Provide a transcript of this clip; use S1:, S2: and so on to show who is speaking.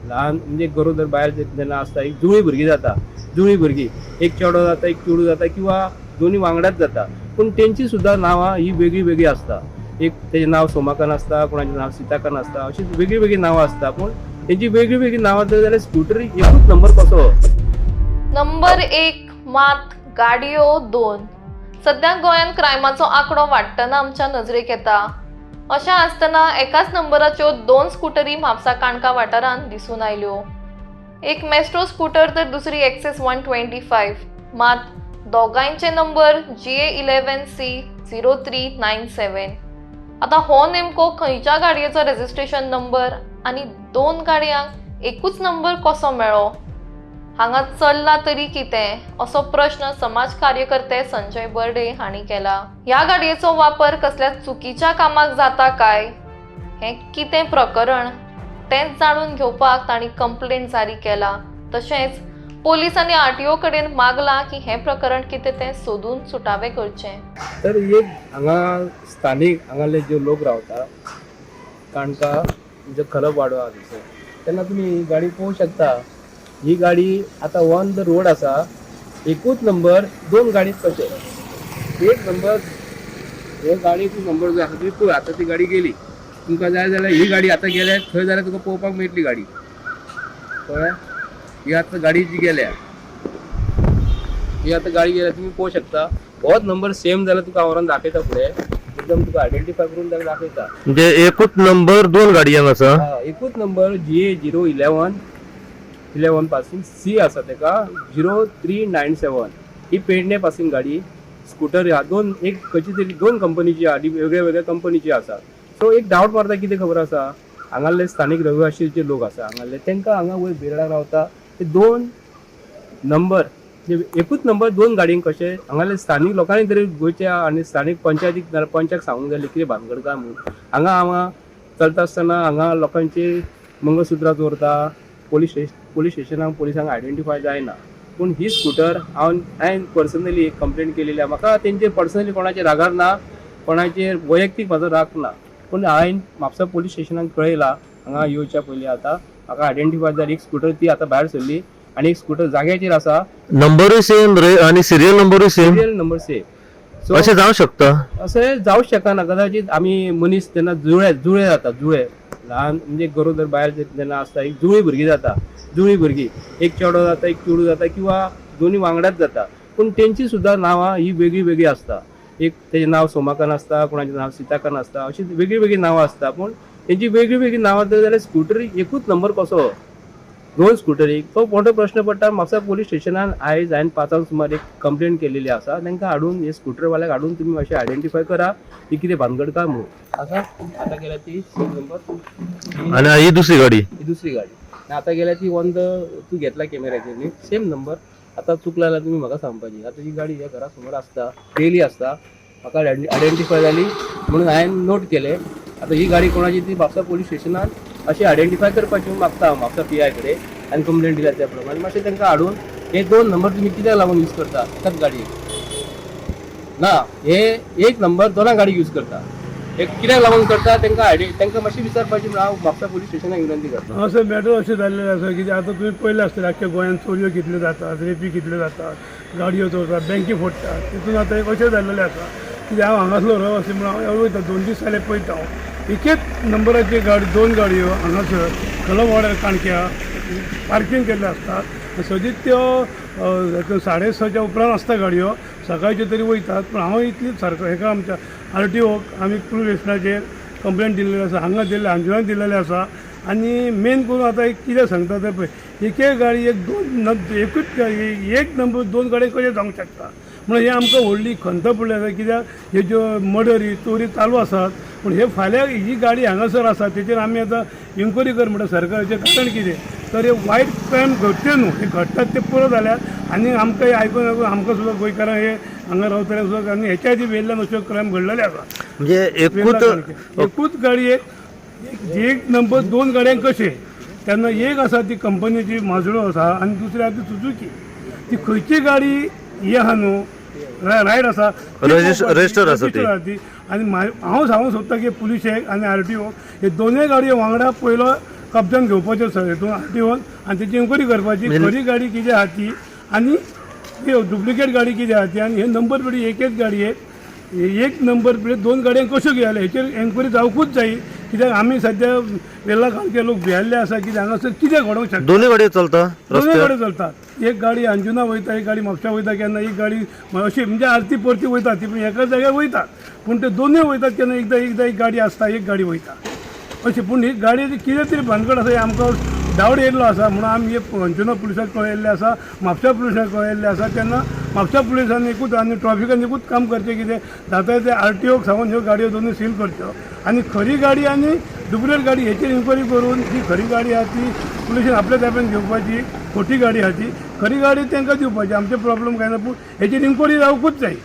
S1: ल्हान म्हणजे गरोदर बायल जेन्ना आसता एक जुळी भुरगीं जाता, जुळी भुरगीं एक चेडो जाता एक चेडूं जाता किंवा दोन्ही वांगडाच जाता, पूण तेंची सुद्दां नांवां ही वेगळी वेगळी आसता. एक तेजें नांव सोमाकान आसता, कोणाचें नांव सिताकान आसता, अशीं वेगळी वेगळी नांवां आसता. पूण तेंची वेगळी वेगळी नांवां जर जाल्यार स्कूटर एकूच नंबर कसो?
S2: नंबर 1 मात गाडयो 2. सध्या गोंयांत क्रायमाचो आंकडो वाडटना आमच्या नजरेक येता. अशें आसतना एकाच नंबराच्यो 2 स्कूटरी म्हापसा काणका वाठारांत दिसून आयल्यो. एक मेस्ट्रो स्कूटर तर दुसरी एक्सेस 125. मात दोगांयचे नंबर GA11C0397. आता हो नेमको खंयच्या गाडयेचो रजिस्ट्रेशन नंबर आनी 2 गाडयांक एकूच नंबर कसो मेळ्ळो? हांगा चल्ला तरी कितें असो प्रश्न समाज कार्यकर्ते संजय बर्डे हांणी केला. ह्या गाडयेचो वापर कसल्या चुकीच्या कामाक जाता काय हें कितें प्रकरण तेंच जाणून घेवपाक तांणी कंप्लेंट जारी केला. तशेंच पोलिसांनी RTO कडेन मागलां की हें प्रकरण कितें तें सोदून सुटावें करचें.
S1: तर एक हांगा स्थानीक हांगाले जे लोक रावता काणका जे खलप वाडो आहा थंयसर, तेन्ना तुमी ही गाडी पळोवंक शकता. ही गाडी आतां ऑन द रोड आसा, एकूच नंबर 2 गाडीत कशें? एक नंबर हे गाडयेचो नंबर जो आसा ती पळय, आतां ती गाडी गेली. तुमकां जाय जाल्यार ही गाडी आतां गेल्या थंय जाल्यार तुका पळोवपाक मेळटली गाडी. कळ्ळें? ही आतां गाडी जी गेल्या, ही आतां गाडी गेल्या तुमी पळोवंक शकता. होच नंबर सेम जाल्यार तुका व्हरोन दाखयता फुडें, एकदम तुका आयडेंटिफाय करून जाल्यार दाखयता.
S3: म्हणजे एकूच नंबर 2 गाडयांक आसा.
S1: एकूच नंबर GA011 पासून C आसा तेका 0397. ही पेडणे पासून गाडी स्कूटर ह्या एक खंयची तरी 2 कंपनीची आहा, वेगळ्या वेगळ्या कंपनीची आसा. सो एक डावट मारता कितें खबर आसा, हांगाले स्थानीक रहिवासी जे लोक आसा हांगाले तेंकां हांगा वयर बेरडाक रावता ते 2 नंबर एकूच नंबर 2 गाडयांक कशें? हांगाले स्थानीक लोकांनी तरी गोंयच्या आनी स्थानीक पंचाक सांगूंक जाय कितें भानगड काय म्हणून. हांगा चलता आसतना हांगा लोकांची मंगळसुत्रां चोरता, पोलीस स्टेशनाक पोलिसांक आयडेंटिफाय जायना. पूण ही स्कूटर हांवें पर्सनली एक कंप्लेंट केलेली आहा. म्हाका तेंचेर पर्सनली कोणाचेर रागार ना, कोणाचेर वैयक्तीक म्हाजो राग ना, पूण हांवें म्हापसा पोलीस स्टेशनाक कळयलां हांगा येवच्या पयलीं. आतां म्हाका आयडेंटिफाय जाली एक स्कूटर ती आतां भायर सरली आनी एक स्कूटर जाग्याचेर आसा,
S3: नंबरूय सेम आनी सिरियल नंबरूय same.
S1: Serial number same. So
S3: अशें जावं शकता.
S1: अशें जावंक शकना. कदाचित आमी मनीस जेन्ना जुळे जाता, जुळे ल्हान म्हणजे गरोदर बायल जेन्ना आसता एक जुळी भुरगीं जाता, जुळी भुरगीं एक चेडो जाता एक चेडूं जाता किंवा दोन्ही वांगडाच जाता, पूण तेंची सुद्दां नांवां ही वेगळी वेगळी आसता. एक तेजें नांव सोमाकान आसता, कोणाचें नांव सिताकान आसता, अशीं वेगळी वेगळी नांवां आसता. पूण तेंची वेगळी वेगळी नांवां जर जाल्यार स्कूटर एकूच नंबर कसो? 2 स्कूटरीक तो मोठो प्रश्न पडटा. म्हापसा पोलीस स्टेशनान आयज हांवें 5 सुमार एक कंप्लेंट केलेली आसा. तांकां हाडून हे स्कूटरवाल्याक हाडून तुमी मातशें आयडेंटिफाय करा ही कितें भानगड काय म्हणून. आसा आतां गेल्या ती नंबर
S3: आनी ही दुसरी गाडी.
S1: ही दुसरी गाडी आतां गेल्या ती ऑन द तूं घेतला कॅमेराचेर न्ही सेम नंबर. आतां चुकला जाल्यार तुमी म्हाका सांगपाची. आतां ही गाडी ह्या घरा समोर आसता, डेली आसता, म्हाका आयडेंटिफाय जाली म्हणून हांवें नोट केलें. आतां ही गाडी कोणाची ती म्हापसा पोलीस स्टेशनान अशी आयडेंटिफाय करपाची मागता हांव म्हापसा PI कडेन आनी कंप्लेंट दिल्या त्या प्रमाणे. मातशें तांकां हाडून हे 2 नंबर तुमी कित्याक लागून यूज करता एकाच गाडयेक? ना, हे एक नंबर 2 गाडीक यूज करता. एक कित्याक लागून करता तांकां मातशी विचारपाची म्हणून हांव म्हापसा पोलीस स्टेशनाक विनंती करता.
S4: असं मॅटर अशें जाल्लें आसा की आतां तुमी पयलें आसतलें आख्ख्या गोंयांत चोरयो कितल्यो जातात, रेपी कितल्यो जातात, गाडयो चोरतात, बँकी फोडटात. तितून आतां एक अशें जाल्लेलें आसा की हांव हांगासलो रहिवासी म्हणून हांव वयता 2 दीस जाले पळयता हांव एकच नंबराची गाडी 2 गाडयो हांगासर खलप वाड्यार काणक्या पार्किंग केल्ले असतात. सदींच त्यो 6:30च्या उपरांत आसता गाडयो, सकाळच्यो तरी वयतात. पूण हांव इतली सारको हेका आमच्या RTOक आमी पुलीस स्टेशनाचेर कंप्लेंट दिल्लेली आसा, हांगा दिल्ले आंदोलन दिल्लेलें आसा. आनी मेन करून आतां एक कितें सांगता तें पळय, एक गाडी एकूच एक नंबर 2 गाडयो कशें जावंक शकता म्हणून हे आमकां व्हडली खंत पडली आसा. कित्याक हे ज्यो मर्डरी चोरी चालू आसात, पूण हे फाल्यां ही गाडी हांगासर आसा तेचेर आमी आतां इन्क्वायरी कर म्हणटा सरकाराचें कारण कितें तर हे वायट क्रायम घडचे न्हू, हे घडटात ते पुरो जाल्यार आनी आमकां आयकून आमकां सुद्दां गोंयकारांक हे हांगा रावतल्यांक सुद्दां आनी हेच्या आदी वेल्ल्यान अश्यो क्रायम घडलेले आसा.
S3: म्हणजे
S4: एकूच गाडयेक एक नंबर 2 गाडयांक कशें तेन्ना एक आसा ती कंपनीची माजडो आसा आनी दुसरी आसा ती सुझुकी. ती खंयची गाडी ही आहा न्हू रायड आसा
S3: रजिस्टर आसा ती.
S4: आनी हांव सांगूंक सोदता की पुलिशेक आनी RTO हे 2 गाडयो वांगडा पयलो कब्जान घेवपाच्यो हितून आरटीओन आनी तेची इन्क्वायरी करपाची खरी गाडी कितें आहा ती आनी डुप्लिकेट गाडी कितें आहा ती आनी हे नंबर प्लेटी एकच गाडयेक एक नंबर प्लेट 2 गाडयांक कश्यो घेयाले हेचेर एन्क्वायरी जावकूच जाय कित्याक आमी सध्या वेला गांवचे लोक भियाल्ले आसा की हांगासर कितें घडोवंक शकता
S3: दोन्ही गाडी चलता
S4: दोनूय
S3: रस्त्यार
S4: गाडी चलतात एक गाडी अंजुना वयता एक गाडी म्हापशा वयता केन्ना एक गाडी अशी म्हणजे आरती परती वयता ती पूण एकाच जाग्यार वयतात पूण ते दोनूय वयतात केन्ना एकदां एक गाडी आसता एक गाडी वयता अशी पूण ही गाडयेची कितें तरी भानगड आसा हें आमकां डावट येयल्लो आसा म्हणून आमी अंजुना पुलिसाक कळयल्ले आसा म्हापशा पुलिसाक कळयल्ले आसा तेन्ना म्हापशा पुलिसांनी एकूच आनी ट्रॉफिकान एकूच काम करचें कितें जाता ते आरटीओक सांगून ह्यो गाडयो दोनूय सील करच्यो आनी खरी गाडी आनी डुप्लिकेट गाडी हेचेर इन्क्वायरी करून जी खरी गाडी आहा ती पुलिशेन आपल्या ताब्यान घेवपाची खोटी गाडी आहा ती खरी गाडी तांकां दिवपाची आमचे प्रॉब्लेम काय ना पूण हेचेर इन्क्वायरी जावकूच जाय